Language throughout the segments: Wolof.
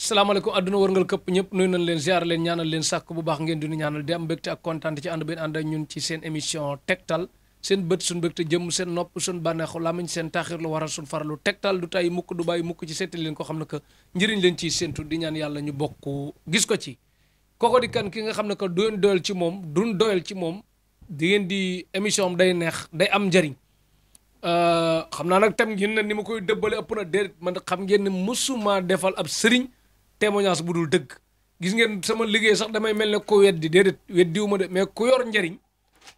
salaamaaleykum àdduna wërngal këpp ñëpp nuyu nañ leen ziar leen ñaanal leen sàkk bu baax ngeen di ñaanal di am mbégte ak kontaan ci ànd benn ànd ak ñun ci seen émission tegtal seen bët suñ mbégte jëm seen nopp suñ bànneexu lamiñ seen taaxir lu waral suñ faralu tegtal du tay mukk du bàyyi mukk ci seetali leen ko xam ne que njëriñ leen ciy séentu di ñaan yàlla ñu bokk gis ko ci kooko di kan ki nga xam ne que duñ doyal ci moom duñ doyal ci moom di ngeen di émission am day neex day am njëriñ xam naa nag tam ngeen ne ni ma koy dëbbale ëpp na déedéet man xam ngeen ne mësuma defal ab sëriñ témoignage bu dul dëgg gis ngeen sama liggéey sax damay mel ne ko weddi déedéet weddiwuma de mais ku yor njariñ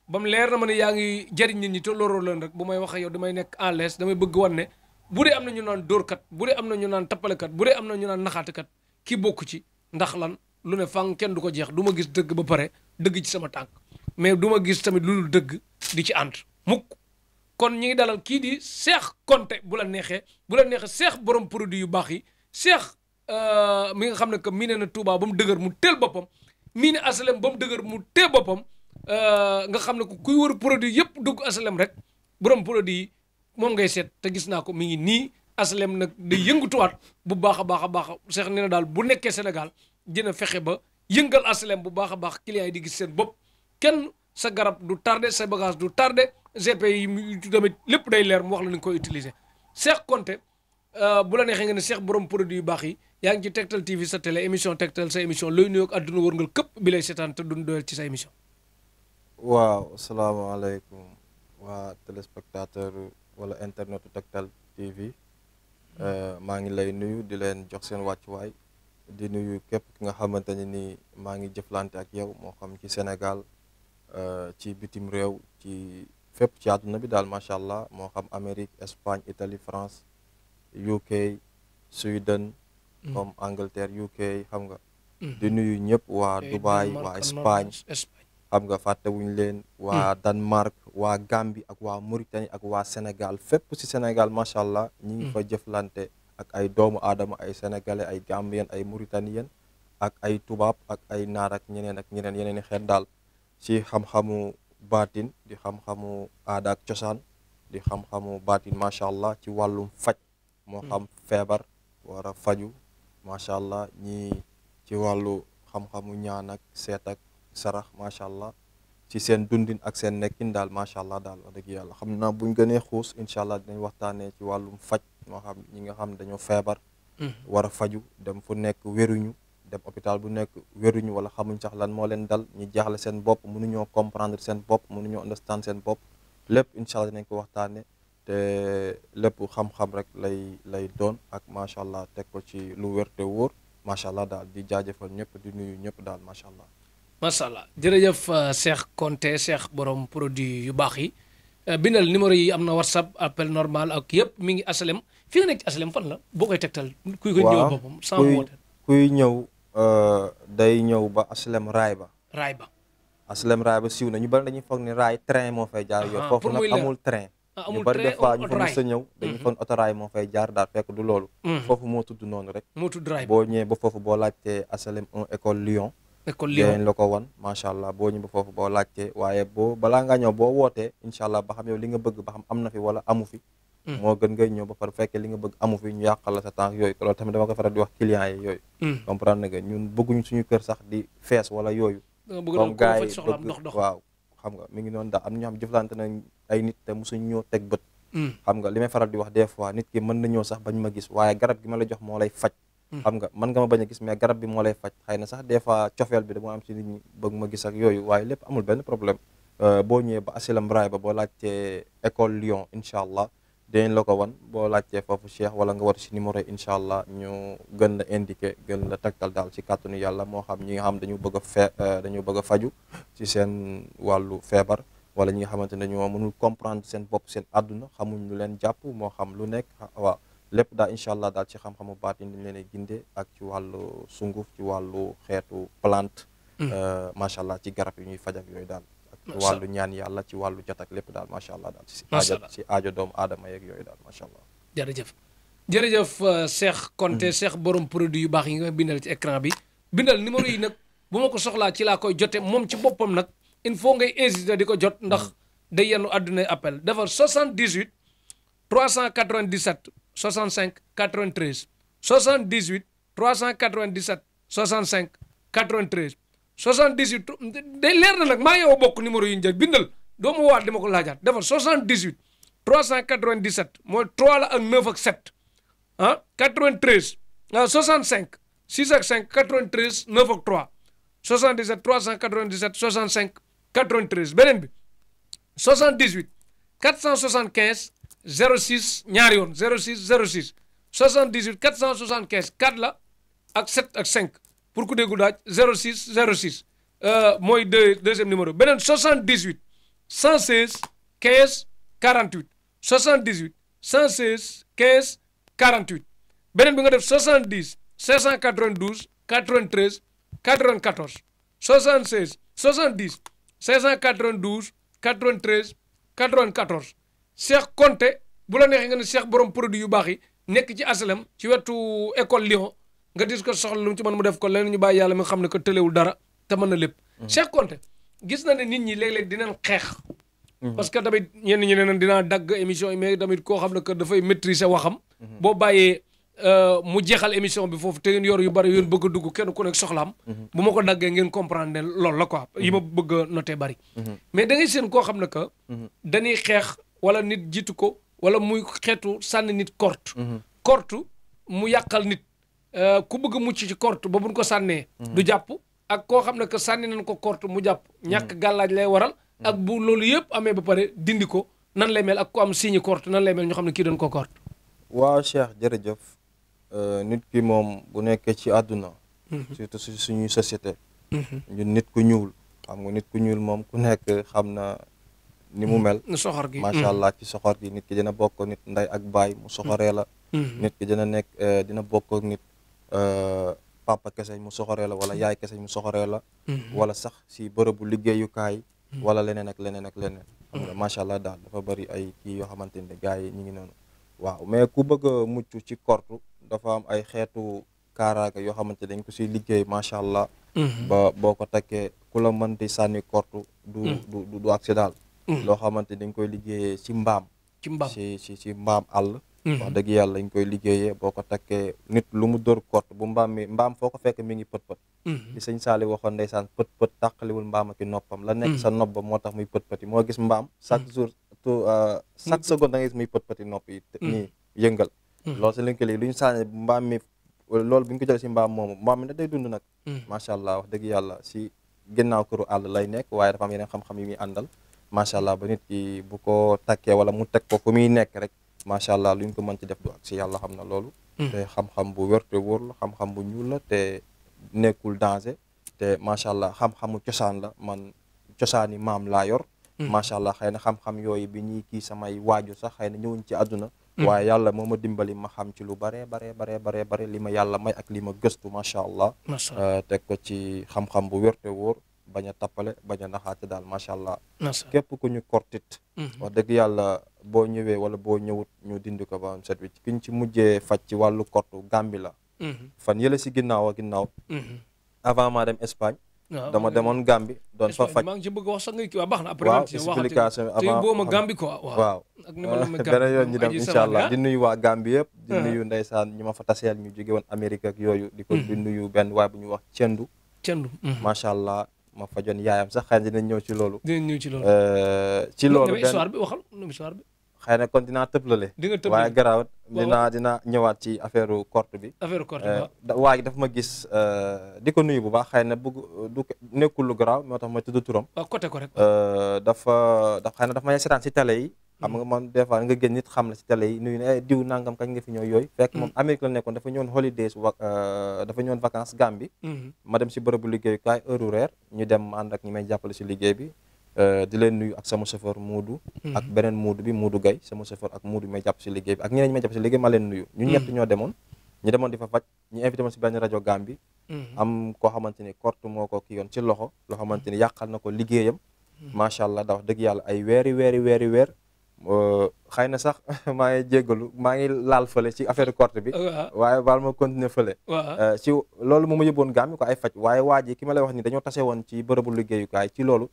ba mu leer na ma ne yaa ngi jariñ nit ñi te loroo leen rek bu may wax ak yow damay nekk en l'aise damay bëgg wan ne bu dee am na ñu naan dóorkat bu dee am na ñu naan tappalekat bu dee am na ñu naan naxaatekat kii bokku ci ndax lan lu ne fang kenn du ko jeex du ma gis dëgg ba pare dëgg ci sama tànk mais du ma gis tamit lu dul dëgg di ci ànd mukk kon ñi ngi dalal kii di Cheikh Konté bu la neexee Cheikh borom produit yu baax yi Cheikh mi nga xam ne que miine na Touba ba mu dëgër mu teel boppam miine asalem ba mu dëgër mu tee boppam nga xam ne kuy wër produit yëpp dugg asalem rek borom produit yi moom ngay seet te gis naa ko mi ngi nii asalem nag day yëngatuwaat bu baax a baax a baax Cheikh nee na daal bu nekkee Sénégal dina fexe ba yëngal asalem bu baax a baax clients yi di gis seen bopp kenn sa garab du tardé sa bagage du tardé GP yi tamit lépp day leer mu wax la ni nga koy utiliser Cheikh Konté bu la neexee nga ne Cheikh borom produit yu baax yi yaa ngi ci Tektal TV sa télé émission Tektal sa émission looy nuyoog àdduna wërngal këpp bi lay seetaan te duñ doyal ci sa émission. waaw asalaamaaleykum waa téléspectateur wala internetu Tektal TV maa ngi lay nuyu di leen jox seen wàccuwaay di nuyu képp ki nga xamante ne ni maa ngi jëflante ak yow moo xam ci Sénégal ci bitim réew ci fépp ci àdduna bi daal macha allah moo xam Amérique Espagne Italie France UK Sweden comme Angleterre UK xam nga di nuyu ñëpp waa Dubaï waa Espagne xam nga fàttewuñu leen waa Danemark waa Gambie ak waa Mauritanie ak waa Sénégal fépp ci Sénégal macha allah ñi ngi fa jëflante ak ay doomu aadama ay sénégalais ay gambien ay mauritanien ak ay tubaab ak ay naar ak ñeneen yeneen i xeet daal ci xam-xamu baatin di xam-xamu aada ak cosaan di xam-xamu baatin macha allah ci wàllum faj moo xam feebar war a faju macha allah ñii ci wàllu xam-xamu ñaan ak seet ak sarax macha allah ci seen dundin ak seen nekkin daal macha allah daal wax dëgg yàlla xam naa buñ gënee xuus incha allah dinañ waxtaanee ci wàllum faj moo xam ñi nga xam dañoo feebar war a faju dem fu nekk wéruñu dem hôpital bu nekk wéruñu wala xamuñ sax lan moo leen dal ñu jaaxle seen bopp mënuñoo comprendre seen bopp mënuñoo understand seen bopp lépp incha allah dinañ ko waxtaane te lépp xam-xam rek lay doon ak macha allah teg ko ci lu wér te wóor macha allah daal di jaajëfal ñëpp di nuyu ñëpp daal macha allah. macha allah jërëjëf Cheikh Konté Cheikh borom produit yu baax yi bindal numéro yi am na WhatsApp appel normal ak yëpp mi ngi asalem fi nga nekk ci asalem fan la boo koy tegtal. kuy ko ñëw boppam sans woote kuy ñëw day ñëw ba asalem raay ba. asalem raay ba siiw na ñu bari dañuy foog ni raay train moo fay jaar. yow foofu nag amul train. ñu bari des fois ñu fa mës a ñëw dañuy foog autorail moo fay jaar daal fekk du loolu. foofu moo tudd noonu rek. moo tudd raay boo ñëwee ba foofu boo laajtee asalem 1 école Lyon. dañ la ko wan macha allah boo ñëwee ba foofu boo laajtee waaye balaa ngaa ñëw boo wootee incha allah ba xam yow li nga bëgg ba xam am na fi wala amu fi. moo gën ngay ñëw ba pare fekkee li nga bëgg amu fi ñu yàqal la sa temps yooyu loolu tamit dama ko faral di wax clients yi yooyu. comprendre nga ñun bëgguñu suñu kër sax di fees wala yooyu. comme gars yi bëgg waaw xam nga mi ngi noonu daal am na ñoo xam jëflante nañ ay nit te mosuñ ñoo teg bët. xam nga li may faral di wax des fois nit ki mën na ñëw sax bañ ma gis waaye garab gi ma la jox moo lay faj. xam nga mën nga ma bañ a gis mais garab bi moo lay faj xëy na sax des fois cofeel bi dama am ci nit ñi bëgg ma gis ak yooyu waaye lépp amul benn problème boo ñëwee ba asilam raay ba boo laajtee école Lyon incha allah dinañ la ko wan boo laajtee foofu Cheikh wala nga war ci numéro yi incha allah ñu gën la indiqué gën la tegtal daal ci kàttanu yàlla moo xam ñi nga xam dañu bëgg a dañu bëgg a faju ci seen wàllu feebar wala ñi nga xamante ne dañoo mënul comprendre seen bopp seen àdduna xamuñ lu leen jàpp moo xam lu nekk waaw lépp daal incha allah daal ci xam-xamu baatin dañ leen gindee ak ci wàllu sunguf ci wàllu xeetu plante macha allah ci garab yi ñuy faj ak yooyu daal ci wàllu ñaan yàlla ci wàllu jot ak lépp daal macha allah daal ci aajo doomu aadama yeeg yooyu daal macha allah jërëjëf Cheikh Konté Cheikh borom produit yu baax yi nga bindal ci écran bi bindal numéro yi nag bu ma ko soxlaa ci laa koy jote moom ci boppam nag il faut ngay hésiter di ko jot ndax day yenn àdduna appel dafa 78 397 65 93 78 397 65 93 78 day leer na nag maa yow bokk numéro yi ñu jël bindal doo ma waat di ma ko laajaat defal 78 397 mooy 3 la ak 9 ak 7 ah 93 65 6 ak 5 93 9 ak 3 77 397 65 93 beneen bi 78 475 06 ñaari yoon 06 06 78 475 4 la ak 7 ak 5 pour ku déggu daaj 06 06 mooy deuxième numéro beneen 78 116 15 48 78 116 15 48 beneen bi nga def 70 592 93 94 76 70 592 93 94 Cheikh Konté bu la neexee nga ne Cheikh borom produit yu baax yi nekk ci asalam ci wetu école Lyon nga dis ko soxla lu mu ci mën mu def ko leneen ñu bàyyi yàlla mi nga xam ne que tëlewul dara te mën na lépp. Cheikh Konté gis na ne nit ñi léeg-léeg dinañ xeex. parce que tamit ñenn ñi ne nañ dinaa dagg émission yi mais tamit koo xam ne que dafay maîtriser waxam. boo bàyyee mu jeexal émission bi foofu te ngeen yor yu bari yéen bëgg a dugg kenn ku nekk soxlaam. bu ma ko daggee ngeen comprendre ne loolu la quoi. yi ma bëgg a noter bari. mais da ngay seen koo xam ne que. dañuy xeex wala nit jiitu ko wala muy xeetu sànni nit korte. korte mu yàqal nit ku bëgg a mucc ci korte ba buñ ko sànnee. du jàpp ak koo xam ne que sànni nañ ko korte mu jàpp. ñàkk gàllaaj lay waral. ak bu loolu yëpp amee ba pare dindi ko nan lay mel ak ku am signe korte nan lay mel ñu xam ne kii doon ko korte. waaw Cheikh jërëjëf nit ki moom bu nekkee ci àdduna. surtout suñuy société. ñun nit ku ñuul xam nga nit ku ñuul moom ku nekk xam na ni mu mel. soxor gi macha allah ci soxor gi nit ki dina bokk nit nday ak baay mu soxoree la. nit ki dina bokk ak nit papa kese mu soxoree la wala yaay kese mu soxoree la. wala sax si bërëbu liggéeyukaay. wala leneen ak leneen ak leneen. xam nga macha allah daal dafa bëri ay kii yoo xamante ne gars yi ñu ngi noonu. waaw mais ku bëgg a mucc ci korte dafa am ay xeetu kaaraange yoo xamante dañ ko siy liggéey macha allah. ba boo ko takkee ku la mën di sànni korte du accident. loo xamante dañ koy liggéeyee ci mbaam. ci mbaam àll. wax dëgg yàlla dañ koy liggéeyee boo ko takkee nit lu mu dóor korte bu mbaam foo ko fekk mi ngi pët-pët. li sëñ Saali waxoon ndeysaan pët-pët tàqaliwul mbaam ak i noppam la nekk sa nopp ba moo tax muy pët-pët yi moo gis mbaam chaque jour chaque seconde da ngay gis muy pët-pët yi nopp yi nii yëngal. loolu si lënkale lu ñu sànni mbaam mi loolu bu ñu ko jëlee si mbaam moomu mbaam mi da day dund nag. macha allah wax dëgg yàlla si ginnaaw këru àll lay nekk waaye dafa am yeneen xam-xam yi muy àndal macha allah ba nit ki bu ko takkee wala mu teg ko fu muy nekk rek macha allah lu ñu ko mën ci def du ak si yàlla xam na loolu. te xam-xam bu wér te wóor la xam-xam bu ñuul la te nekkul danger te macha allah xam-xamu cosaan la man cosaani maam laa yor. macha allah xëy na xam-xam yooyu bi ñuy kii samay waajur sax xëy na ñëwuñ ci àdduna. waaye yàlla moo ma dimbali ma xam ci lu bare li ma yàlla may ak li ma gëstu macha allah. teg ko ci xam-xam bu wér te wóor bañ a tappale bañ a naxaate daal macha allah. képp ku ñu kortit wax dëgg yàlla boo ñëwee wala boo ñëwut ñu dindi ko ba set wi ki ñu ci mujjee faj ci wàllu kortu Gàmbi la. fan yële si ginnaaw avant maa dem Espagne. dama demoon Gàmbi doon fa faj. maa ngi ci bëgg wax sax nga kii baax na après. waaw explication bi avant boo ma Gàmbi quoi. waaw ak ni ma la ma Gàmbi beneen yoon ñu dem incha allah di nuyu waa Gàmbi yëpp. di nuyu ndeysaan ñu ma fa taseel ñu jóge woon Amérique ak yooyu. di nuyu benn waay bu ñuy wax Cendu. macha allah ma fajoon yaayam sax xëy na dinañ ñëw ci loolu. ci loolu benn histoire bi waxal histoire bi. xëy na kon dinaa tëblale. waaye garaawat dina ñëwaat ci affaire korte bi. waa ji dafa ma gis di ko nuyu bu baax xëy na du nekkul lu garaaw moo tax ma tudd turam. côté ko rek. xëy na dafa may seetaan si télé yi. xam nga man des fois nga gën nit xam la si télé yi nuyu ne diw nangam kañ nga fi ñëw yooyu. fekk moom Amérique la nekkoon dafa ñëwoon holidays dafa ñëwoon vacances Gambie. ma dem si bërëbu liggéeyukaay heure reer ñu dem ànd ak ñi may jàppale si liggéey bi. di leen nuyu ak sama chauffeur Moodu. ak beneen Moodu bi Moodu Gaye sama chauffeur ak Moodu may jàpp si liggéey bi ak ñeneen ñi may jàpp si liggéey ma leen nuyu. ñu ñett ñoo demoon ñu demoon di fa faj ñu invité ma si benn rajo Gambie. am koo xamante ni korte moo ko kii yoon ci loxo loo xamante ni yàqal na ko liggéeyam. macha allah da wax dëgg yàlla ay weer. xëy na sax maa ngi jéggalu maa ngi laal fële ci affaire korte bi. waaye baal ma continuer fële. ci loolu moo ma yóbboon Gambie ko ay faj waaye waa ji ki ma lay wax ni dañoo tase woon ci bërëbu liggéeyukaay ci loolu.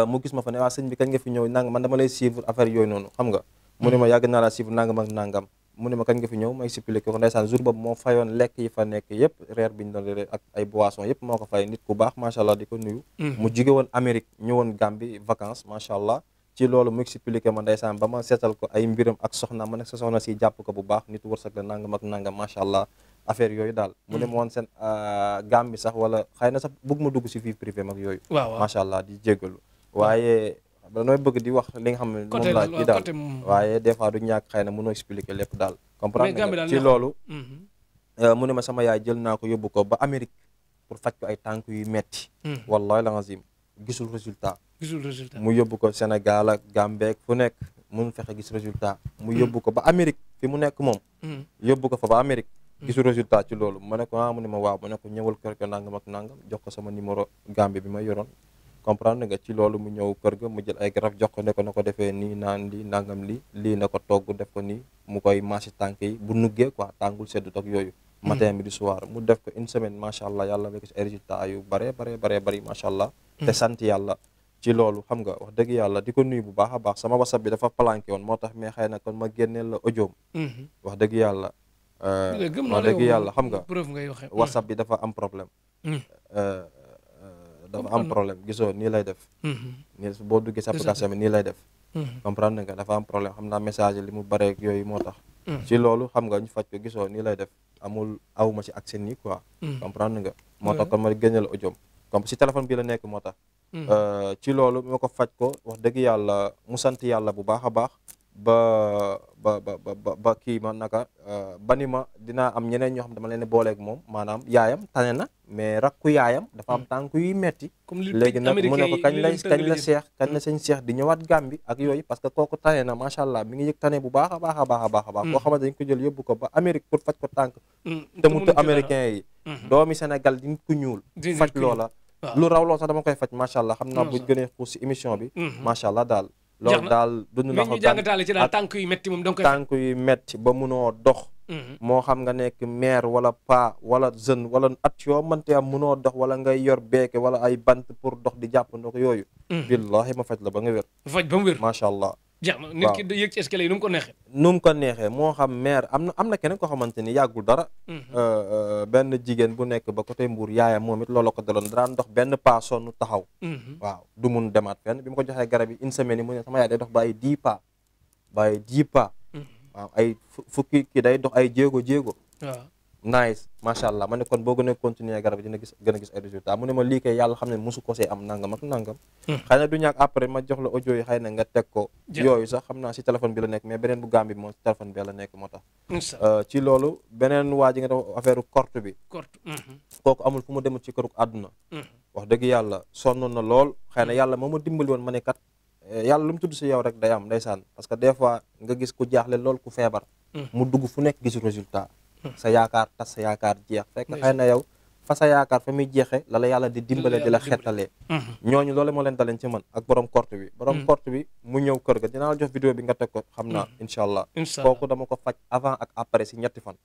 mu gis ma fa ne waa sëñ bi kañ nga fi ñëw nangam man dama lay suivre affaire yooyu noonu xam nga mu ne ma yàgg naa laa suivre nangam ak nangam mu ne ma kañ nga fi ñëw ma expliqué ko ndeysaan jour boobu moo fayoon lekk yi fa nekk yëpp reer bi ñu doon reer ak ay boissons yëpp moo ko fay nit ku baax macha allah di ko nuyu mu jóge woon Amérique ñëwoon Gambie vacances macha allah ci loolu mu expliqué ma ndeysaan ba ma seetal ko ay mbiram ak soxna ma nekk sa soxna si jàpp ko bu baax nit wërsëg la nangam ak nangam macha allah affaire yooyu daal mu ne ma woon seen Gambie sax wala xëy na sax bëgg ma dugg si vie privée mag yooyu macha allah di jéggalu waaye danooy bëgg di wax li nga xam ne moom laa ci daal waaye des fois du ñàkk xëy na mënoo expliquer lépp daal comprendre nga ci loolu mu ne ma sama yaay jël naa ko yóbbu ko ba Amérique pour faj ko ay tànk yu metti wallahi la azim gisul résultat mu yóbbu ko Sénégal ak Gambie fu nekk mun fexe gis résultat mu yóbbu ko ba Amérique fi mu nekk moom yóbbu ko fa ba Amérique gisul résultat ci loolu ma ne ko mu ne ma waaw ma ne ko ñëwal kër ga nangam ak nangam jox ko sama numéro Gambie bi ma yoroon comprendre nga ci loolu mu ñëw kër ga mu jël ay garab jox ko ne ko na ko defee nii naan lii nangam lii na ko togg def ko nii mu koy marché tànk yi bu nuggee quoi tàngul seddut ak yooyu matin bi di soir mu def ko une semaine macha allah yàlla fekk ci ay résultats yu bare bari macha allah te sant yàlla ci loolu xam nga wax dëgg yàlla di ko nuyu bu baax a baax sama whatsapp bi dafa planqué woon moo tax mais xëy na kon ma génneel la audio wax dëgg yàlla xam nga whatsapp bi dafa am problème dafa am problème gisoo nii lay def nii boo duggee sa application bi nii lay def comprendre nga dafa am problème xam naa message li mu bare yooyu moo tax ci loolu xam nga ñu faj ko gisoo nii lay def awuma ci accès nii quoi comprendre nga moo tax kon ma génneel audio comme si téléphone bi la nekk moo tax ci loolu moo ko faj ko wax dëgg yàlla mu sant yàlla bu baax a baax ba kii ma naka ba ni ma dinaa am ñeneen ñoo xam dama leen booleeg moom maanaam yaayam tane na mais rakku yaayam dafa am tànk yuy metti léegi nag mu ne ko kañ la sëñ Cheikh di ñëwaat Gàmbi ak yooyu parce que kooku tane na macha allah mi ngi yëg tane bu baax a baax a baax a baax a baax koo xamante dañ ko jël yóbbu ko ba Amérique pour faj ko tànk te mu américain yi doomi Sénégal di nit ku ñuul faj loola lu raw lool sax dama koy faj macha allah xam naa buñ gënee xuus si émission bi macha allah daal loolu daal dund na ko tànk yu metti moom donc tànk yu metti ba munoo dox moo xam nga nekk mère wala pa wala jeune wala at yoo mënte am munoo dox wala ngay yor beeke wala ay bant pour dox di jàpp ndox yooyu billahi ma faj la ba nga wér macha allah jeex na nit ki yëg ci escalier yi nu mu ko neexee moo xam mère am na keneen ko xamante ni yàggul dara benn jigéen bu nekk ba côté Mbour yaayam moom it loolu ko daloon daan dox benn pas sonn taxaw waaw du mun demaat fenn bi ma ko joxee garab yi une semaine yi mu ne sama yaay day dox ba ay 10 pas waaw ay fukki kii day dox ay jéego waaw nice macha allah ma ne kon boo gën a continuer garab dina gën a gis ay résultats mu ne ma lii kay yàlla xam ne mosu ko see am nangam ak nangam xëy na du ñàkk après ma jox la audio yi xëy na nga teg ko yooyu sax xam naa si téléphone bi la nekk mais beneen bu Gambie moom si téléphone bi la nekk moo tax ci loolu beneen waa ji nga def affaire korte bi kooku amul fu mu demul ci këru àdduna wax dëgg yàlla sonnoon na lool xëy na yàlla moo ma dimbali woon ma ne kat yàlla lu mu tudd si yow rek day am ndeysaan parce que des fois nga gis ku jaaxle lool ku feebar mu dugg fu nekk gisul résultat sa yaakaar tas sa yaakaar jeex fekk xëy na yow fa sa yaakaar fa muy jeexe la yàlla di dimbale di la xettalee ñooñu loolu moo leen daleen ci man ak borom korte bi mu ñëw kër ga dinaa la jox vidéo bi nga teg ko xam naa incha allah kooku dama ko faj avant ak après si ñetti fan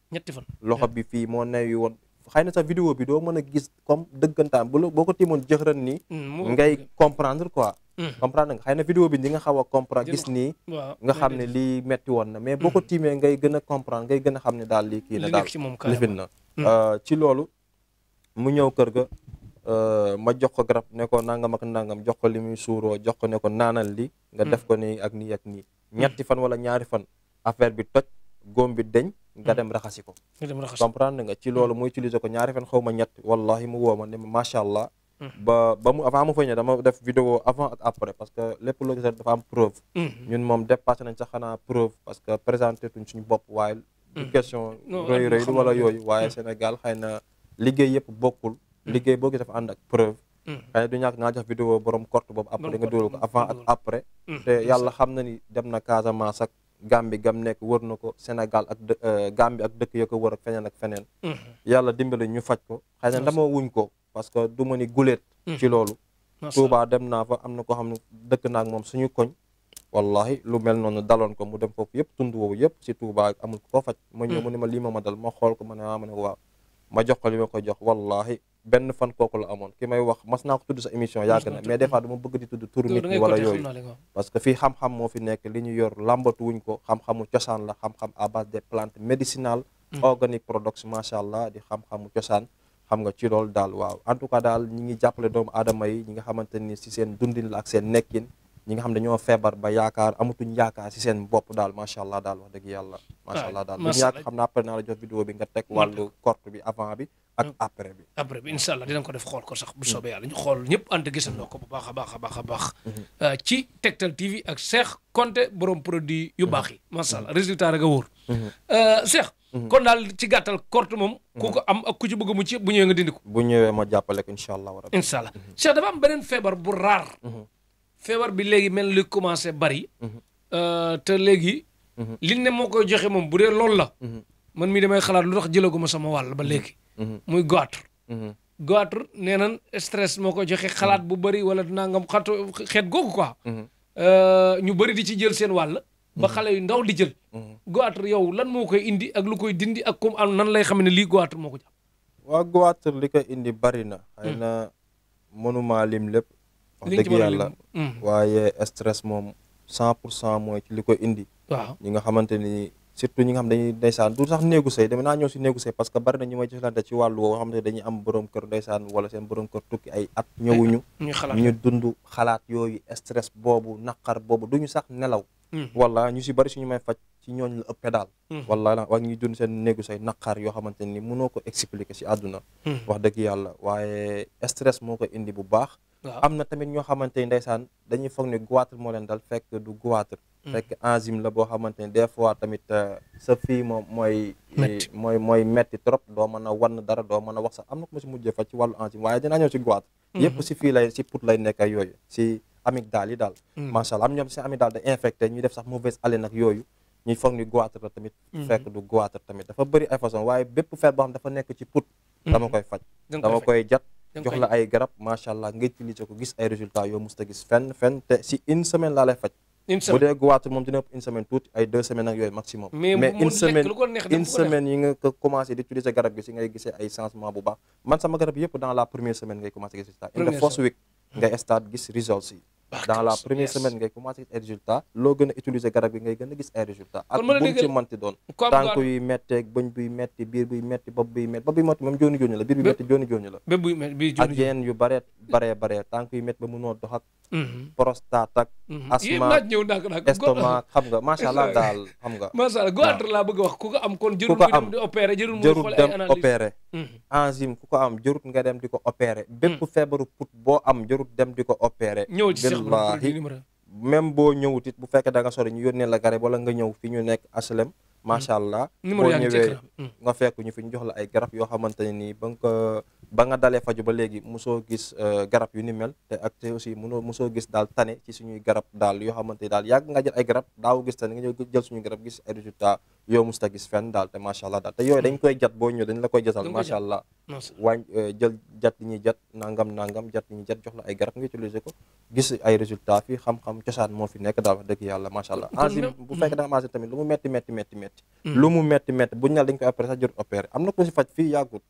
loxo bi fii moo newi woon xëy na sa vidéo bi doo mën a gis comme dëggantaan boo ko tiimoon jëxëran nii ngay comprendre quoi comprendre nga xëy na vidéo bi di nga xaw a comprendre gis nii nga xam ne lii metti woon na mais boo ko tiimee ngay gën a comprendre ngay gën a xam ne daal lii kii na daal lifin na ci loolu mu ñëw kër ga ma jox ko garab ne ko nangam ak nangam jox ko li muy suuroo jox ko ne ko naanal li nga def ko nii ak nii ak nii ñetti fan wala ñaari fan affaire bi toj góom bi deñ nga dem raxasi ko comprendre nga ci loolu mu utiliser ko ñaari fan xaw ma ñett wallahi mu woo ma ne ma macha allah ba mu avant mu fa ñëw dama def vidéo avant ak après parce que lépp loo gis dafa am preuve ñun moom dépassé nañ sax xanaa preuve parce que présenté tuñ suñu bopp waaye du question rëy wala yooyu waaye Sénégal xëy na liggéey yëpp bokkul liggéey boo gis dafa ànd ak preuve xëy na du ñàkk naa jox vidéo borom korte boobu après nga dugal ko avant ak après te yàlla xam na ni dem na Casamance ak Gambie gam nekk wër na ko Sénégal ak Gambie ak dëkk yo ko wër ak feneen yàlla dimbali ñu faj ko xëy na dama wuñ ko parce que du ma ni guléet ci loolu Touba dem naa fa am na ko xam ne dëkk naak moom suñu koñ wallahi lu mel noonu daloon ko mu dem foofu yëpp tund woowu yëpp si Touba amul ko faj ma ñëw mu ne ma lii ma dal ma xool ko ma ne ma ne waaw ma jox ko li ma ko jox wallahi benn fan kooku la amoon ki may wax mas naa ko tudd sa émission yàgg na mais des fois dama bëgg di tudd turu nit ñi wala yooyu parce que fii xam-xam moo fi nekk li ñu yor làmbatu wuñ ko xam-xamu cosaan la xam-xam à base des plantes médicinales organic products macha allah di xam-xamu cosaan xam nga ci loolu daal waaw en tout cas daal ñi ngi jàppale doomu aadama yi ñi nga xamante ni si seen dundin la ak seen nekkin ñi nga xam ne dañoo feebar ba yaakaar amatuñ yaakaar si seen bopp daal macha allah daal wax dëgg yàlla macha allah daal lu ñàkk xam naa après naa la jox vidéo bi nga teg wàllu korte bi avant bi ak après bi incha allah dinañ ko def xool ko sax bu soobee yàlla ñu xool ñëpp ànd gisandoo ko bu baax a baax a baax a baax ci Tektal TV ak Cheikh Konté borom produit yu baax yi macha allah résultat rek a wóor Cheikh kon daal ci gàttal korte moom ku ko am ak ku ci bëgg mu ci bu ñëwee nga dindi ko bu ñëwee ma jàppale ko incha allah rabbi incha allah Cheikh dafa am beneen feebar bu raar feebar bi léegi mel li commencé bari te léegi liñ ne moo koy joxe moom bu dee loolu la man mii damay xalaat lu tax jëlaguma sama wàll ba léegi muy goitre goitre nee nan stress moo koy joxe xalaat bu bari wala nangam xatu xeet googu quoi ñu bari di ci jël seen wàll ba xale yu ndaw di jël goitre yow lan moo koy indi ak lu koy dindi ak comme am nan lay xam ne lii goitre moo ko jàpp waa goitre li koy indi bari na xëy na mënuma lim lépp wax dëgg yàlla waaye stress moom 100% mooy ci li koy indi waaw ñi nga xamante ni surtout ñi nga xam dañuy ndeysaan du sax néegu sëy dama naa ñëw si néegu sëy parce que bari na ñu may jëflante ci wàllu woo xamante ne dañuy am borom kër ndeysaan wala seen borom kër tukki ay at ñëwuñu ñu dund xalaat yooyu stress boobu naqar boobu duñu sax nelaw wala ñu si bari suñu may faj ci ñooñ la ëppee daal wala wax ñuy dund seen néegu say naqar yoo xamante ni mënoo ko expliquer si àdduna wax dëgg yàlla waaye stress moo ko indi bu baax am na tamit ñoo xamante ni ndeysaan dañuy foog ne goitre moo leen dal fekk du goitre fekk enzyme la boo xamante ni des fois tamit sa fii moom mooy metti trop doo mën a wann dara doo mën a wax sax am na ko ma si mujjee faj ci wàllu enzyme waaye dinaa ñëw si goitre yëpp si fii lay si put lay nekk ak yooyu si amygdale yi daal macha allah am ñoom si amygdale da infecté ñuy def sax mauvaise haleine ak yooyu ñuy foog ni goitre la tamit fekk du goitre tamit dafa bëri ay façon waaye bépp feet boo xam dafa nekk ci put dama koy faj dama koy jat jox la ay garab macha allah nga utiliser ko gis ay résultats yoo musta gis fenn te si une semaine laa lay faj bu dee goitre moom dina ëpp une semaine tuuti ay 2 semaines ak yooyu maximum mais une semaine yi nga ko commencé di utiliser garab gi si ngay gisee ay changement bu baax man sama garab yëpp dans la première semaine ngay commencé gis résultat in the first week ngay start gis results yi dans la première semaine ngay commencé gis ay résultats loo gën a utiliser garab gi ngay gën a gis ay résultats ak bu mu ci manti doon tànk yuy metteeg bëñ buy metti biir buy metti bopp buy metti moom jooni jooni la biir buy metti jooni jooni la ak yenn yu bare tànk yuy metti ba mënoo dox ak prostate ak asma estomac xam nga macha allah daal xam nga macha allah goitre laa bëgg a wax ku ko am kon jarul dem di opérer jarul dem opérer enzyme ku ko am jarut nga dem di ko opérer bépp feebaru put boo am jarut dem di ko opérer billaahi même boo ñëwut it bu fekkee da nga sori ñu yónnee la garab wala nga ñëw fi ñu nekk HLM macha allah boo ñëwee nga fekk ñu fi ñu jox la ay garab yoo xamante ne nii ba nga dalee faju ba léegi mosoo gis garab yu ni mel te ak te aussi mosoo gis daal tane ci suñuy garab daal yoo xamante ni daal yàgg nga jël ay garab daaw gis tane nga ñëw jël suñuy garab gis ay résultats yoo musta gis fenn daal te macha allah daal te yooyu dañ koy jat boo ñëw dañ la koy jatal macha allah jël jat li ñuy jat nangam jat li ñuy jat jox la ay garab nga utiliser ko gis ay résultats fii xam-xam cosaan moo fi nekk daal wax dëgg yàlla macha allah enzyme bu fekkee da nga amancé tamit lu mu metti lu mu metti buñu ne dañ koy opéré sax jot opéré am na ko si faj fii yàggut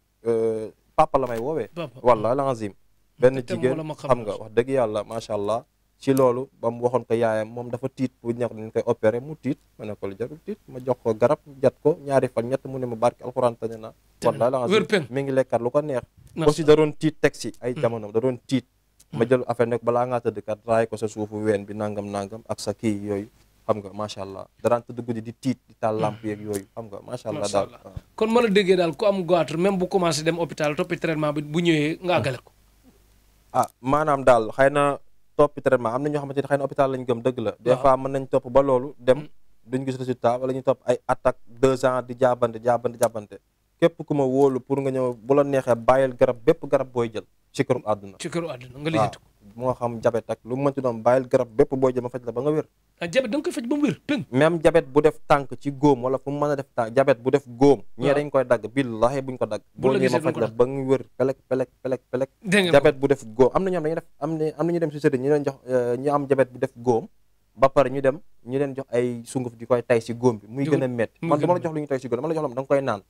papa la may woowee wala l'enzyme benn jigéen xam nga wax dëgg yàlla macha allah ci loolu ba mu waxoon ko yaayam moom dafa tiit bu ñu dañ koy opéré mu tiit ma ne ko lu jarul tiit ma jox ko garab jat ko ñaari fan ñett mu ne ma barki alxuraan tane na wala l'enzyme mi ngi lekkat lu ko neex aussi da doon tiit teg si ay jamono da doon tiit ma jël affaire nekk balaa ngaa tëdd kat raay ko sa suufu ween bi nangam ak sa kii yooyu xam nga macha allah daraan tëdd guddi di tiit di taal lamp yeeg yooyu xam nga macha allah daal kon mën a déggee daal ku am goitre même bu commencé dem hôpital toppi traitement bi bu ñëwee nga àggale ko maanaam daal xëy na toppi traitement am na ñoo xamante ne xëy na hôpital lañ gëm dëgg la des fois mën nañ topp ba loolu dem duñ gis résultat wala ñu topp ay attaque 2 ans di jaabante képp ku ma wóolu pour nga ñëw bu la neexee bàyyil bépp garab booy jël ci këru àdduna nga lijjanti ko moo xam jabet ak lu mu mënti doon bàyyil garab bépp booy jël ma faj la ba nga wér jabet da nga koy faj ba mu wér même jabet bu def tànk ci góom wala fu mu mën a def tànk jabet bu def góom ñee dañ koy dagg billahi buñ ko dagg boo ñëwee ma faj la ba nga wér pelek jabet bu def góom am na ñoom dañuy def am na ñu dem si sëriñ ñu leen jox ñu am jabet bu def góom ba pare ñu leen jox ay sunguf di koy tay si góom bi muy gën a métti man dama la jox lu ñu tay si góom dama la jox la da nga koy naan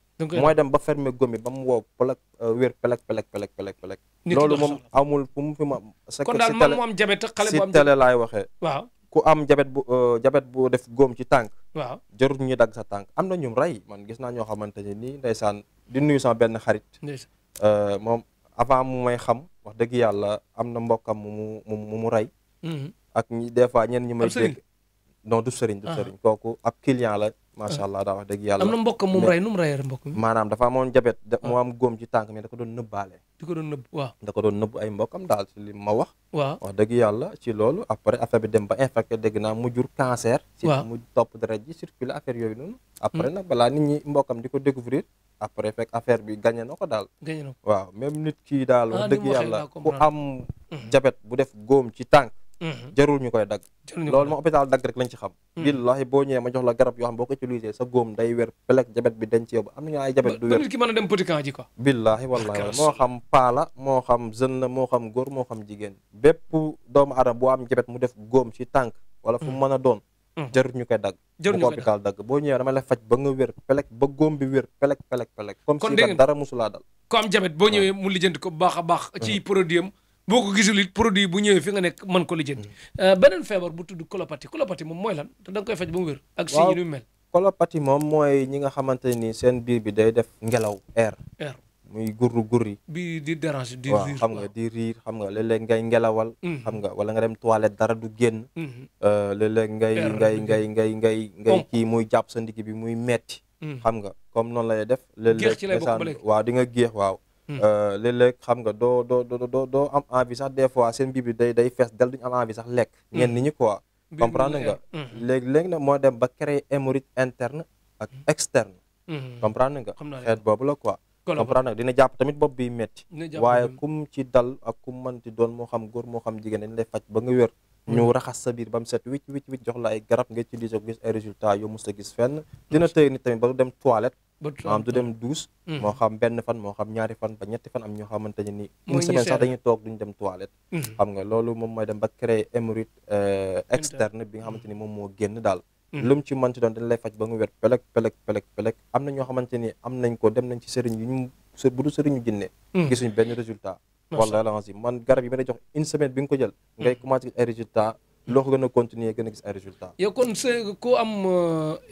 mooy dem ba fermer góom bi ba mu wow pelek wér pelek loolu moom amul fu mu fi ma kon daal man mu am jabet xale bu am si télé laay waxee waaw ku am jabet bu def góom ci tànk waaw jarul ñu dagg sa tànk am na ñum rey man gis naa ñoo xamante ne nii ndeysaan di nuyu sama benn xarit moom avant mu may xam wax dëgg yàlla am na mbokkam mu rey ak ñi des fois ñenn ñi may dégg non du sëriñ kooku ab client la macha allah daa wax dëgg yàlla am na mbokkam mu rey nu mu reyee mbokk mi maanaam dafa amoon jabet mu am góom ci tànk mais da ko doon nëbbaale di ko doon nëbb waaw da ko doon nëbb ay mbokkam daal ci li ma wax waaw wax dëgg yàlla ci loolu après affaire bi dem ba infecté dégg naa mu jur cancer ci mu topp deret ji circulé affaire yooyu noonu après nag balaa nit ñi mbokkam di ko découvrir après fekk affaire bi gagné na ko daal waaw même nit kii daal wax dëgg yàlla ku am jabet bu def góom ci tànk jarul ñu koy dagg loolu moom hôpital dagg rek lañ ci xam billahi boo ñëwee ma jox la garab yoo xam boo ko utilisé sa góom day wér pelek jabet bi dañ ci yow am nañu ay jabet du wér nit ki mën a dem petit camp ji quoi billahi wallahi moo xam paala moo xam jeune la moo xam góor moo xam jigéen bépp doomu aadama boo am jabet mu def góom ci tànk wala fu mën a doon jarul ñu koy dagg bu ko hôpital dagg boo ñëwee dama la faj ba nga wér pelek ba góom bi wér pelek comme si la dara musulaa dal ko am jabet boo ñëwee mu lijjanti ko bu baax a baax ci produit am boo ko gisul it produit bu ñëwee fi nga nekk mën ko lijjanti beneen feebar bu tudd colopathie moom mooy lan te da nga koy faj ba mu wér ak si ñu mel colopathie moom mooy ñi nga xamante ni seen biir bi day def ngelaw air muy gurri bi di déranger di waaw riir xam nga di riir xam nga léeg-léeg ngay ngelawal xam nga wala nga dem toilette dara du génn léeg-léeg ngay kii muy jàpp sa ndigg bi muy metti xam nga comme noonu lay def léeg-léeg waaw di nga géex waaw léeg-léeg xam nga doo am envie sax des fois seen biir bi day fees del duñu am envie sax lekk ñenn nit ñi quoi comprendre nga léegi nag moo dem ba créer hémorroïde interne ak externe comprendre nga xeet boobu la quoi comprendre nga dina jàpp tamit bopp bi metti waaye kum ci dal ak kum mënti doon moo xam góor moo xam jigéen dañ lay faj ba nga wér ñu raxas sa biir ba mu set wicc jox la ay garab nga utiliser ko gis ay résultats yoo mos a gis fenn dina tëye nit tamit ba du dem toilette maanaam du dem douche moo xam benn fan moo xam ñaari fan ba ñetti fan am ñoo xamante ne ni une semaine sax dañuy toog duñu dem toilette xam nga loolu moom mooy dem ba créer hémorroïde externe bi nga xamante ni moom moo génn daal lu mu ci mënti doon dañ lay faj ba nga wér pelek am na ñoo xamante ni am nañ ko dem nañ ci sëriñ yu ñu bu du sëriñu jinne gisuñ benn résultat wallaahi la si man garab yi ma lay jox une semaine bi nga ko jël ngay commencé gis ay résultats loo ko gën a continuer gën a gis ay résultats yow kon ku am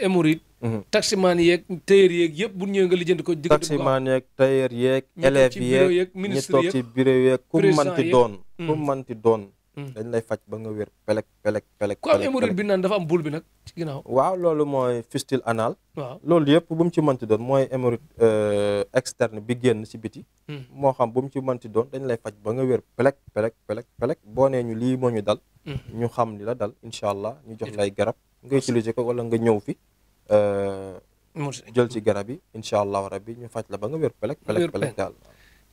hémorroïde taximaan yeeg tailleur yeeg yëpp bu ñëwee nga lijjanti ko taximaan yeeg tailleur yeeg élèves yeeg ñi toog ci bureau yeeg ku manti doon dañ lay faj ba nga wér pelek ku am hémorroïde bi naan dafa am bul bi nag ci ginnaaw waaw loolu mooy fistule anal waaw loolu yëpp bu mu ci mënti doon mooy hémorroïde externe bi génn ci biti moo xam bu mu ci mënti doon dañ lay faj ba nga wér pelek boo nee ñu lii moo ñu dal ñu xam li la dal incha allah ñu jox lay garab nga utiliser ko wala nga ñëw fi jël ci garab yi incha allah rabbi ñu faj la ba nga wér pelek daal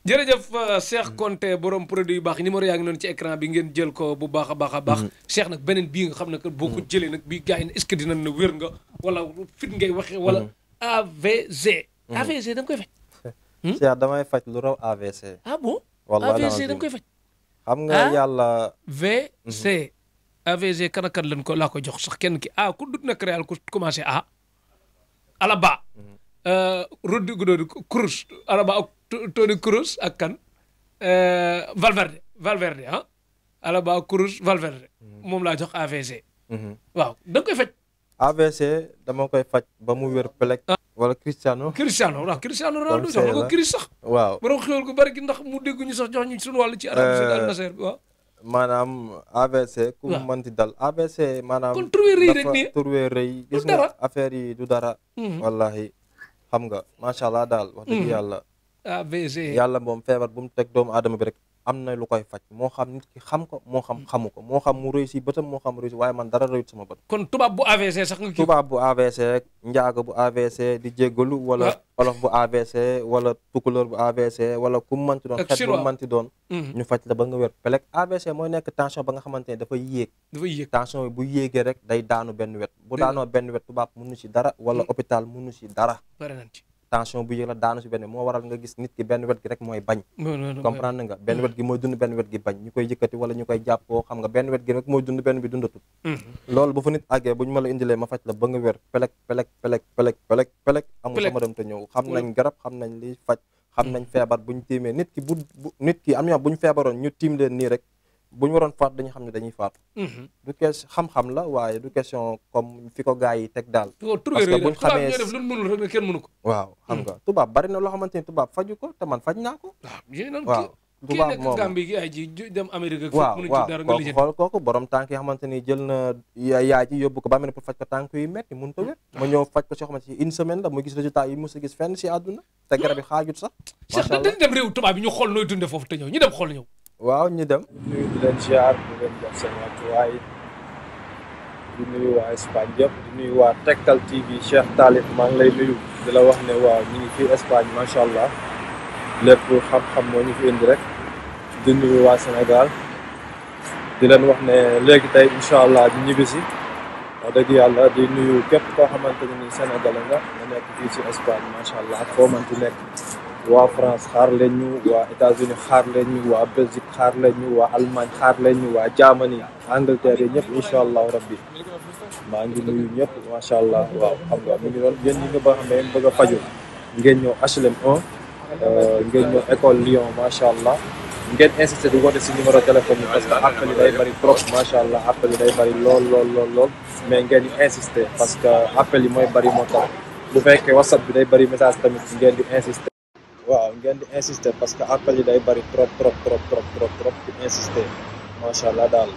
jërëjëf Cheikh Konté borom produit yu baax numéro yaa ngi noonu ci écran bi ngeen jël ko bu baax a baax Cheikh nag beneen bii nga xam ne que boo ko jëlee nag bii gars yi ne est-ce que dinañ na wér nga wala fit ngay waxee wala AVC AVC da nga koy faj Cheikh damay faj lu raw AVC ah bon wallahi AVC da nga koy faj xam nga yàlla VC AVC kan ak kan lañ ko laa ko jox sax kenn ki ku dut na créal ku commencé ala ba Rodi Goudou Cruz Alaba ak Toni Cruz ak kan Valverde Alaba Cruz Valverde moom laa jox AVC. waaw da nga koy faj. AVC dama koy faj ba mu wér pelek. wala Cristiano Ronaldo jox na ko Chris sax. waaw borom xéwal gu bari gi ndax mu dégg ñu sax jox ñu suñu wàllu ci Arabie Saoudite Al Nasser bi waaw. maanaam AVC. ku mu mënti dal AVC maanaam. kon tur wi rëy rek nii tur wi rëy. gis nga affaire yi du dara. wallahi xam nga macha allah daal wax dëgg yàlla. AVC yàlla moom feebar bu mu teg doomu aadama bi rek am na lu koy faj moo xam nit ki xam ko moo xam xamu ko moo xam mu réussi bëtam moo xam réussi waaye man dara réussi sama bët. kon tubaab bu AVC sax nga. tubaab bu AVC njaago bu AVC di jéggalu wala olof bu AVC wala tukulóor bu AVC wala ku mu mënti doon xeet bu mu mënti doon. ñu faj la ba nga wér pelek AVC mooy nekk tension ba nga xamante ne dafay yéeg. tension bi bu yéegee rek day daanu benn wet bu daanoo benn wet tubaab mënu ci dara wala hôpital mënu ci dara. tension bu yëg la daanu si benn moo waral nga gis nit ki benn wet gi rek mooy bañ comprendre nga benn wet gi mooy dund benn wet gi bañ ñu koy yëkkati wala ñu koy jàppoo xam nga benn wet gi rek mooy dund benn bi dundatut loolu bu fa nit àggee bu ñu ma la indilee ma faj la ba nga wér pelek pelek amul sama dem te ñëw xam nañ garab xam nañ liy faj xam nañ feebar buñ tiimee nit ki nit ki am ñoo bu ñu feebaroon ñu tiim leen nii rek bu ñu waroon faat dañu xam ne dañuy faatu du question xam-xam la waaye du question comme fi ko gars yi teg daal parce que buñ xamee def lu mënul rek ne kenn mënu ko waaw xam nga tubaab bari na loo xamante ni tubaab faju ko te man faj naa ko waaw tubaab moom Gambie gi ay ji dem Amérique ak waaw mënu ci dara nga kooku lijjanti xool kooku borom tànk yi xamante ni jël na yaay ji yóbbu ko ba mel ne pour faj ko tànk yu metti mun ta wér ma ñëw faj ko soo xamante ni une semaine la mu gis résultat yi mos a gis fenn si àdduna te garab yi xaajut sax Cheikh dañ dem réew tubaab yi ñu xool nooy dunde foofu te ñëw ñu dem xool ñëw waaw ñu dem nuyu di leen ziar di leen jox seen wàccuwaay di nuyu waa Espagne yëpp di nuyu waa Tektal TV Cheikh Talif maa ngi lay nuyu di la wax ne waaw ñu ngi fii Espagne macha allah lépp xam-xam moo ñu fi indi rek di nuyu waa Sénégal di leen wax ne léegi tey incha allah di ñibbisi wax dëgg yàlla di nuyu képp koo xamante ne ni Sénégalais nga nekk fii ci Espagne macha allah ak foo manti nekk waa France xaar leen ñu waa États-Unis xaar leen ñu waa Belgique xaar leen ñu waa Allemagne xaar leen ñu waa Germany Angleterre yi ñëpp incha allahu rabbi maa ngi nuyu ñëpp macha allah waaw xam nga mi ngi doon yéen ñi nga ba xam ne bëgg a faju ngeen ñëw HLM 1 ngeen ñëw école Lyon macha allah ngeen insisté di woote si numéro téléphone yi parce que appel yi day bëri trop macha allah appel yi day bëri lool mais ngeen di insisté parce que appel yi mooy bëri moo tax bu fekkee WhatsApp bi day bëri message tamit ngeen di insisté waaw ngeen di insister parce que appel yi day bari trop di insister macha allah daal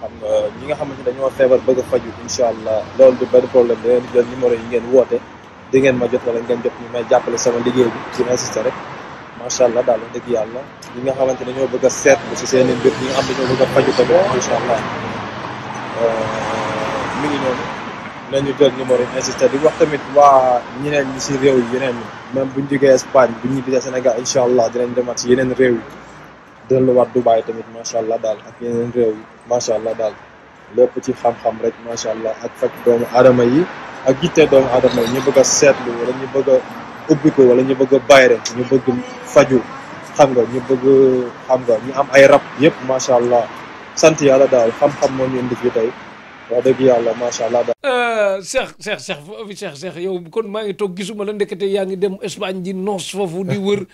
xam nga ñi nga xamante dañoo feebar bëgg a faju incha allah loolu du benn problème da ngeen di jël numéro yi ngeen woote di ngeen ma jot wala ngeen jot ñu may jàppale sama liggéey bi ci insister rek macha allah daal wax dëgg yàlla ñi nga xamante dañoo bëgg a seetlu si seen i mbir ñi nga xam dañoo bëgg a faju tamit incha allah mi ngi noonu nañu jël numéro yi insister di wax tamit waa ñeneen ñi si réew yi yeneen ñi même buñ jógee Espagne buñ ñibbisee Sénégal incha allah dinañ demaat si yeneen réew yi delluwaat Dubaï tamit macha allah daal ak yeneen réew yi macha allah daal lépp ci xam-xam rek macha allah ak faj doomu aadama yi ak yitte doomu aadama yi ñu bëgg a seetlu wala ñu bëgg a ubbi ko wala ñu bëgg a bayre ñu bëgg faju xam nga ñu bëgg xam nga ñu am ay rab yëpp macha allah sant yàlla daal xam-xam moo ñu indi fii tey wax dëgg yàlla macha allah. Cheikh yow kon maa ngi toog gisuma la ndekete yaa ngi dem Espagne di noos foofu di wër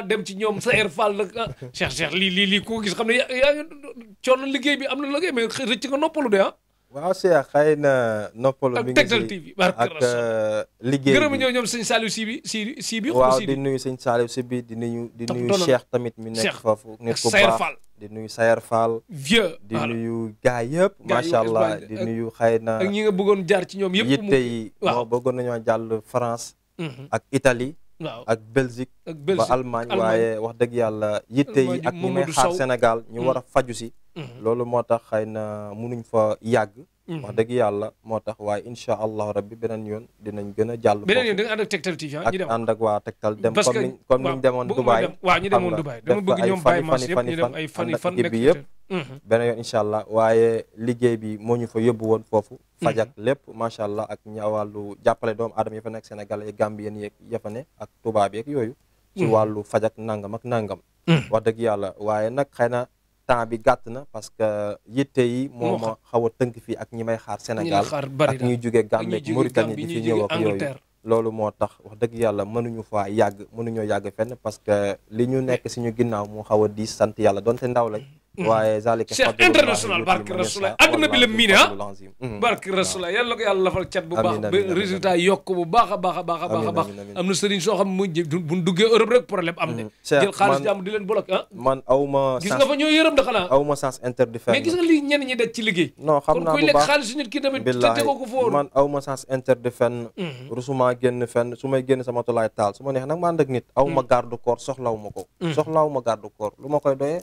dem ci ñoom Saër Fall nag Cheikh lii koo gis xam ne yaa ngi coono liggéey bi am na liggéey mais rëcc nga noppalu de waaw Cheikh xëy na noppalu mi ngi Tektal TV ak liggéey bi gërëm ñoom sëñ Saliou si bi waaw di nuyu sëñ Saliou si bi di nuyu Cheikh tamit mi nekk foofu nit ku baax di nuyu Sayer Fall di nuyu gaay yëpp macha allah di nuyu xëy na ak ñi nga bëggoon jaar ci ñoom yëpp yitte yi moo bëggoon nañoo jàll France ak Italie ak Belgique ba Allemagne waaye wax dëgg yàlla yitte yi ak ñi may xaar Sénégal ñu war a faju si loolu moo tax xëy na munuñ fa yàgg wax dëgg yàlla moo tax waaye incha allahu rabbi beneen yoon dinañ gën a jàll beneen yoon da nga ànd ak Tektal TV ak ànd ak waa Tektal dem comme niñ demoon Dubaï waaw ñu demoon Dubaï dama bëgg ñoom Baye Mass yëpp ñu dem ay fan équipe bi yëpp beneen yoon incha allah waaye liggéey bi moo ñu fa yóbbu woon foofu fajak lépp macha allah ak ña wàllu jàppale doomu aadama yi fa nekk Sénégal yi Gambien yeeg ya fa ne ak tubaab yeeg yooyu ci wàllu fajak nangam ak nangam wax dëgg yàlla waaye nag xëy na temps bi gàtt na parce que yitte yi moo ma xaw a tënk fii ak ñi may xaar Sénégal ak ñuy jógee Gambie ak Mauritanie di fi ñëw ak yooyu loolu moo tax wax dëgg yàlla mënuñu faa yàgg mënuñoo yàgg fenn parce que li ñu nekk suñu ginnaaw mu xaw a diis sant yàlla donte ndaw lañ waaye zalika Cheikh international barke Rasulullah adduna bi la miine barke Rasulullah yàlla ko yàlla lafal cat bu baax ba résultat yokk bu baax a baax am na sëriñ soo xam mu buñ duggee Europe rek problème am ne jël xaalis jàmm di leen bloqué man awma gis nga fa ñoo yërëm da xanaa awma sens interdit fenn mais gis nga lii ñenn ñi det ci liggéey non xam naa bu baax kon koy lekk xaalis nit ki tamit te tegoo ko foofu man awma sens interdit fenn rusuma génn fenn su may génn sama tolaay taal su ma neex nag ma ànd ak nit awma garde corps soxlawuma ko soxlawuma garde corps lu ma koy doyee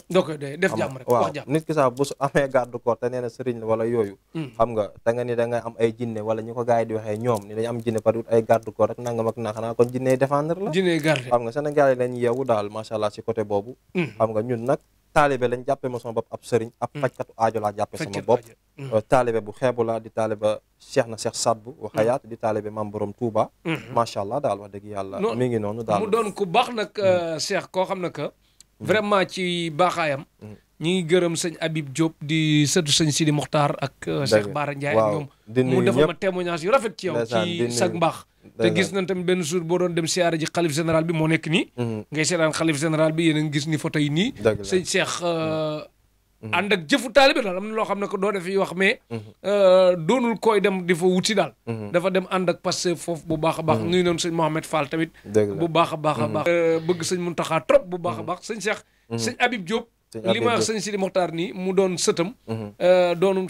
def jàmm rek wax jàmm nit ki sax bu su amee garde corps te nee na sëriñ la wala yooyu xam nga te nga ni da nga am ay jinne wala ñu ko gars yi di waxee ñoom ni dañu am jinne par ay garde corps rek nangam ak na xanaa kon jinne défendre la jinne garde xam nga Sénégal yi lañ yeewu daal macha allah si côté boobu xam nga ñun nag taalibe lañ jàppee ma sama bopp ab sëriñ ab fajkatu aajo laa jàppee sama bopp taalibe bu xeebu laa di taalibe Cheikh na Cheikh Sadbu wa xayaat di taalibe maam borom Touba macha allah daal wax dëgg yàlla mi ngi noonu daal mu doon ku baax nag Cheikh koo xam ne que vraiment ci baaxaayam ñi ngi gërëm sëñ Habib Diop di sëtu sëñ Sidi Mokhtar ak Cheikh Bara Ndiaye ak ñoom mu defal ma témoignage yu rafet ci yow ci sag mbaax te gis nañ tamit benn jour boo doon dem siyaare ji xalif général bi moo nekk nii ngay seetaan xalif général bi yéen a ngi gis ni photo yi nii sëñ Cheikh ànd ak jëfu taalibe daal am na loo xam ne ko doo def yi wax mais doonul koy dem di fa wuti daal dafa dem ànd ak passé foofu bu baax a baax nuyu noonu sëñ Mohamed Fall tamit bu baax a baax a baax bëgg sëñ Muntaxa trop bu baax a baax sëñ Cheikh sëñ Habib Diop li ma wax sëñ Sidi Mokhtar nii mu doon sëtam doonum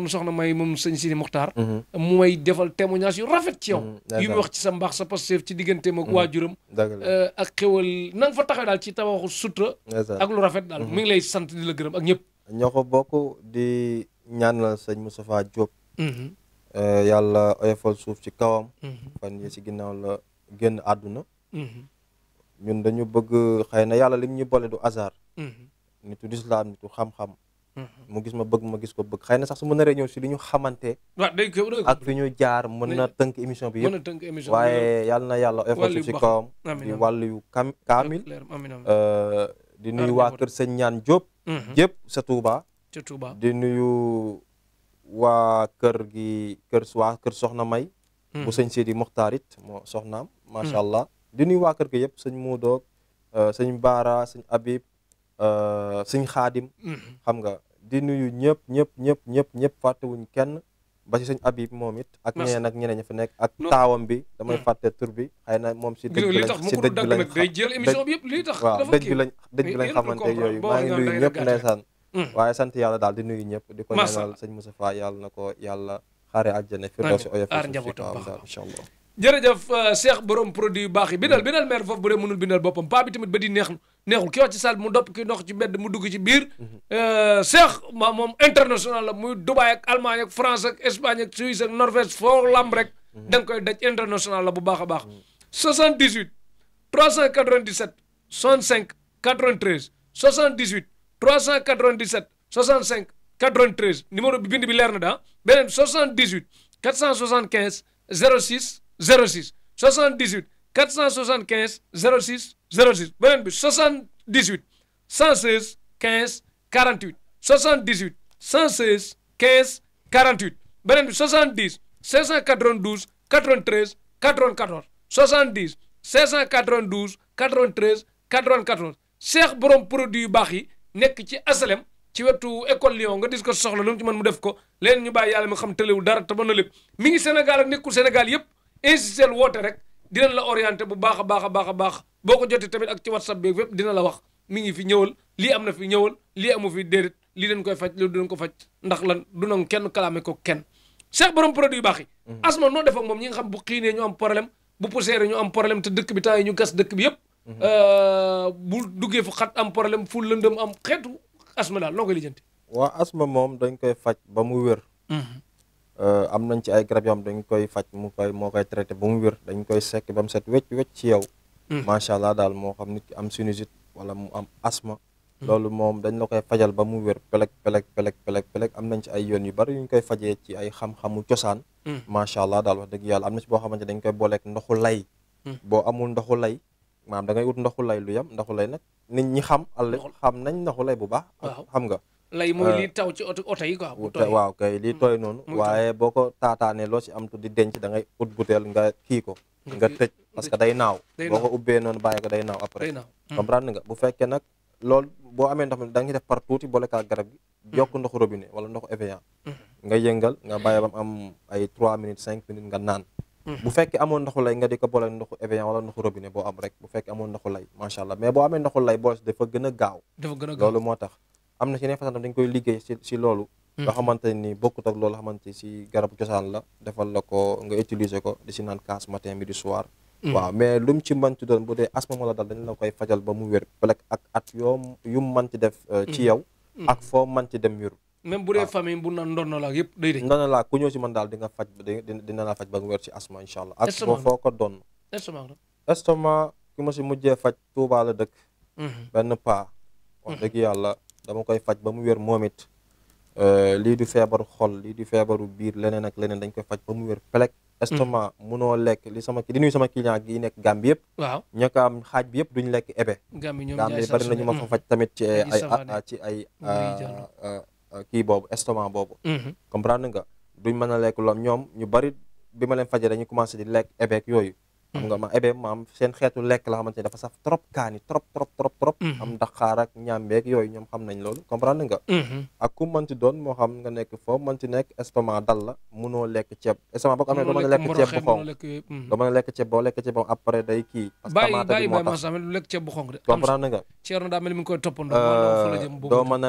soxna may moom sëñ Sidi Mokhtar mu may defal témoignage yu rafet ci yow yu mu wax ci sa mbaax sa Pastef ci digganteem ak waajuram ak xéwal na nga fa taxaw daal ci tabaxu sutura ak lu rafet daal mi ngi lay sant di la gërëm ak ñëpp ñoo ko bokk di ñaanal sëñ Moustapha Diop yàlla oyofal suuf ci kawam fan yi ci ginnaaw la génn àdduna ñun dañu bëgg xëy na yàlla lim ñu boole du hasard nitu lislaam nitu xam-xam mu gis ma bëgg ma gis ko bëgg xëy na sax su ma naree ñëw si li ñu xamante ak fi ñu jaar mën na tënk émission bi yëpp waaye yàlla na yàlla oyofal suuf ci kawam di wàllu yu kaamil di nuyu waa kër sëñ ñaan Diop yëpp sa Touba di nuyu waa kër gi kër soxna May bu sëñ Sidi Mokhtar it moo soxnaam macha allah di nuyu waa kër gi yëpp sëñ Muudoog sëñ Baara sëñ Habib sëñ Xaadim xam nga di nuyu ñëpp fàttewuñ kenn ba ci sëñ Habib moom it ak ñeneen ak ñeneen ña fa nekk ak taawam bi damay fàtte tur bi xëy na moom si dëj bi lañ xamante yooyu maa ngi nuyu ñëpp ndeysaan waaye sant yàlla daal di nuyu ñëpp di ko ñaanal sëñ Moustapha yàlla na ko yàlla xaare àjjana firdawsi oyof si kawam daal incha allah jërëjëf Cheikh borom produit yu baax yi bindal maire foofu bu dee mënul bindal boppam paa bi tamit ba di neexul ki wax ci salle bi mu dopp ki ndox ci mbedd mu dugg ci biir Cheikh moom international la muy Dubaï ak Allemagne ak France ak Espagne ak Suisse ak Norvège foo lamb rek da nga koy daj international la bu baax a baax 78 397 65 93 78 397 65 93 numéro bi bind bi leer na daa beneen 78 475 06 06 78 475 06 06 beneen bi 78 116 15 48 78 116 15 48 beneen bi 70 592 93 94 70 592 93 94 Cheikh borom produit yu baax yi nekk ci asalem ci wetu école Lyon nga dis ko soxla lu mu ci mën mu def ko leen ñu bàyyi yàlla mi xam tëlewul dara te mën na lépp mi ngi Sénégal ak nekkul Sénégal yëpp insistel woote rek dinañ la orienté bu baax a baax a baax a baax boo ko jotee tamit ak ci WhatsApp bi fépp dina la wax mi ngi fi ñëwal lii am na fi ñëwal lii amu fi déedéet lii dañ koy faj loolu dinañ ko faj ndax lan du nangu kenn kalaame ko kenn Cheikh borom produit yu baax yi asma noo def ak moom ñi nga xam bu xiinee ñu am problème bu poussière ñu am problème te dëkk bi temps yi ñu gas dëkk bi yëpp bu duggee fu xat am problème fu lëndëm am xeetu asma daal noo koy lijjanti waa asma moom dañ koy faj ba mu wér am nañ ci ay garab yoo xam dañ koy faj moo koy traité ba mu wér dañ koy sekk ba mu set wecc ci yow macha allah daal moo xam nit ki am sinusite wala mu am asma loolu moom dañ la koy fajal ba mu wér pelek am nañ ci ay yoon yu bari yu ñu koy fajee ci ay xam-xamu cosaan macha allah daal wax dëgg yàlla am na ci boo xamante dañ koy booleeg ndoxu lay boo amul ndoxu lay maanaam da ngay ut ndoxu lay lu yam ndoxu lay nag nit ñi xam nañ ndoxu lay bu baax xam nga lay mooy lii taw ci oto yi quoi waaw kay lii tooy noonu waaye boo ko taataanee loo ci am tu di denc da ngay ut butéel nga kii ko nga tëj parce que day naaw boo ko ubbee noonu bàyyi ko day naaw après comprendre nga bu fekkee nag loolu boo amee ndox mi da nga def par tuuti boole kaa garab gi jokk ndoxu robinet wala ndoxu Evian nga yëngal nga bàyyi ba mu am ay 3 minutes 5 minutes nga naan bu fekkee amoon ndoxu lay nga di ko boole ndoxu Evian wala ndoxu robinet boo am rek bu fekkee amoon ndoxu lay macha allah mais boo amee ndoxu lay boole dafa gën a gaaw loolu moo tax am na ci yeneen façon dañ koy liggéey si loolu nga xamante ni bokkut ak loolu xamante si garabu cosaan la defal la ko nga utiliser ko di si naan kaas matin midi soir waaw mais lu mu ci manti doon bu dee asma moo la dal dañ la koy fajal ba mu wér pelek ak at yu mu manti def ci yow ak foo manti dem wéru même bu dee famille bu naan ndono la yëpp day ndono la ku ñëw si man daal di nga faj dina la faj ba mu wér ci asma incha allah ak foo ko doon estomac ki ma si mujjee faj Tuubaa la dëkk benn paa wax dëgg yàlla dama koy faj ba mu wér moom it. Lii du feebaru xol lii du feebaru biir leneen ak leneen dañ koy faj ba mu wér pelek. estomac munoo lekk li nuyu sama client gi nekk Gambie yëpp. waaw ña ko am xaaj bi yëpp duñ lekk ebe. Gambie bari nañu ma fa faj tamit ci ay kii boobu estomac boobu. comprendre nga duñ mën a lekk lool ñoom ñu bari bi ma leen fajee dañuy commencé di lekk ebeek yooyu. xam nga ma ebe maam seen xeetu lekk la xamante ne dafa saf trop kaani trop. am daxaar ak ñàmbeeg yooyu ñoom xam nañ loolu comprendre nga. ak ku mënti doon moo xam nga nekk foofu mënti nekk estomac dal la munoo lekk ceeb estomac boo ko amee doo mën a lekk ceeb bu xonq doo mën a lekk ceeb boo lekk ceeb boobu après day kii parce que tamaate bi moo tax lekk ceeb bu xonq de comprendre nga Thierno daa mel ni mi ngi koy toppandoo fa la jëm doo mën a